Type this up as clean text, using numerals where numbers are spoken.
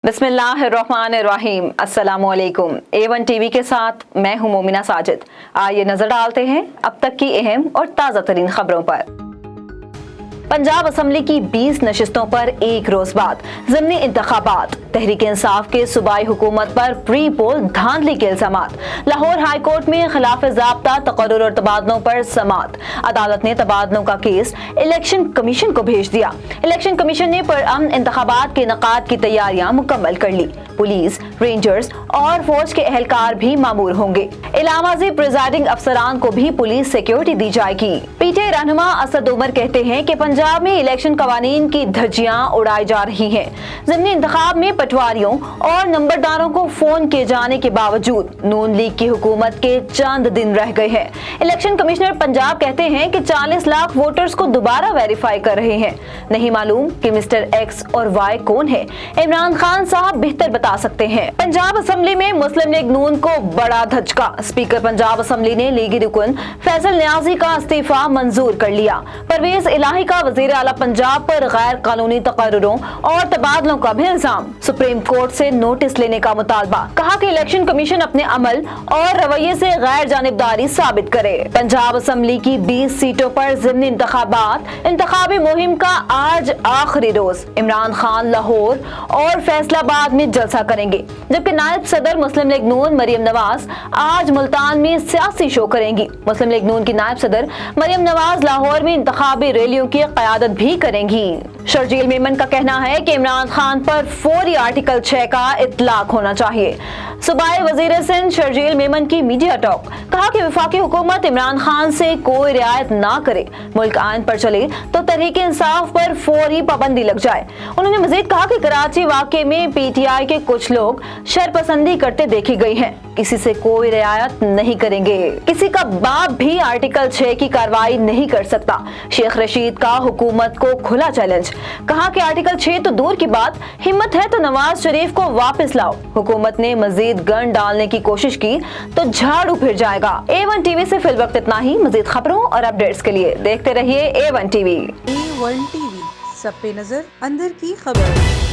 बिस्मिल्लाहिर्रहमानिर्रहीम। अस्सलामुअलैकुम। A1 TV के साथ मैं हूं मोमिना साजिद। आइए नजर डालते हैं अब तक की अहम और ताज़ा तरीन खबरों पर। पंजाब असम्बली की 20 नशिस्तों पर एक रोज बाद ज़िमनी इंतखाबात, तहरीक इंसाफ के सूबाई हुकूमत पर प्री पोल धांधली के इल्जामात, लाहौर हाई कोर्ट में खिलाफ ज़ाब्ता तकर्रुर और तबादलों पर समात। अदालत ने तबादलों का केस इलेक्शन कमीशन को भेज दिया। इलेक्शन कमीशन ने पुरअमन इंतखाबात के इनेकाद की तैयारियां मुकम्मल कर ली। पुलिस, रेंजर्स और फौज के एहलकार भी मामूर होंगे। इलामाजी प्रिजाइडिंग अफसरान को भी पुलिस सिक्योरिटी दी जाएगी। पीटीआई रहनुमा असद उमर कहते हैं कि पंजाब में इलेक्शन कवानीन की धज्जियां उड़ाई जा रही हैं। ज़िमनी इंतखाब में पटवारियों और नंबरदारों को फोन किए जाने के बावजूद नून लीग की हुकूमत के चंद दिन रह गए हैं। इलेक्शन कमिश्नर पंजाब कहते हैं कि 40 लाख वोटर्स को दोबारा वेरीफाई कर रहे हैं। नहीं मालूम कि मिस्टर एक्स और वाई कौन है। इमरान खान साहब बेहतर बता सकते हैं। पंजाब असम्बली में मुस्लिम लीग नून को बड़ा धचका। स्पीकर पंजाब असम्बली ने लीगी रुकन फैसल न्याजी का इस्तीफा मंजूर कर लिया। परवेज इलाही का वजीर आला पंजाब पर गैर कानूनी तकर्रुरों और तबादलों का भी इल्जाम। सुप्रीम कोर्ट से नोटिस लेने का मुतालबा। कहा कि इलेक्शन कमीशन अपने अमल और रवैये से गैर जानिबदारी साबित करे। पंजाब असम्बली की 20 सीटों पर ज़िमनी इंतखाबात, इंतखाबी मुहिम का आज आखिरी रोज। इमरान खान लाहौर और फैसलाबाद में जलसा करेंगे, जबकि नायब सदर मुस्लिम लीग नून मरियम नवाज आज मुल्तान में सियासी शो करेंगी। मुस्लिम लीग नून की नायब सदर मरियम नवाज लाहौर में इंतखाबी रैलियों की क़यादत भी करेंगी। शर्जील मेमन का कहना है कि इमरान खान पर फौरी आर्टिकल 6 का इतलाक होना चाहिए। सूबाई वजीर सिंध शर्जील मेमन की मीडिया टॉक। कहा कि वफाकी हुकूमत इमरान खान से कोई रियायत ना करे, मुल्क आइन पर चले तो तहरीक इंसाफ पर फौरी पाबंदी लग जाए। उन्होंने मजीद कहा कि कराची वाक़े में पीटीआई के कुछ लोग शरपसंदी करते देखे गए हैं, किसी से कोई रियायत नहीं करेंगे। किसी का बाप भी आर्टिकल 6 की कार्रवाई नहीं कर सकता। शेख रशीद का हुकूमत को खुला चैलेंज। कहा कि आर्टिकल 6 तो दूर की बात, हिम्मत है तो नवाज शरीफ को वापस लाओ। हुकूमत ने मजीद गन डालने की कोशिश की तो झाड़ू फिर जाएगा। A1 टीवी से फिल वक्त इतना ही। मजीद खबरों और अपडेट्स के लिए देखते रहिए A1 टीवी। A1 टीवी, सब पे नजर, अंदर की खबर।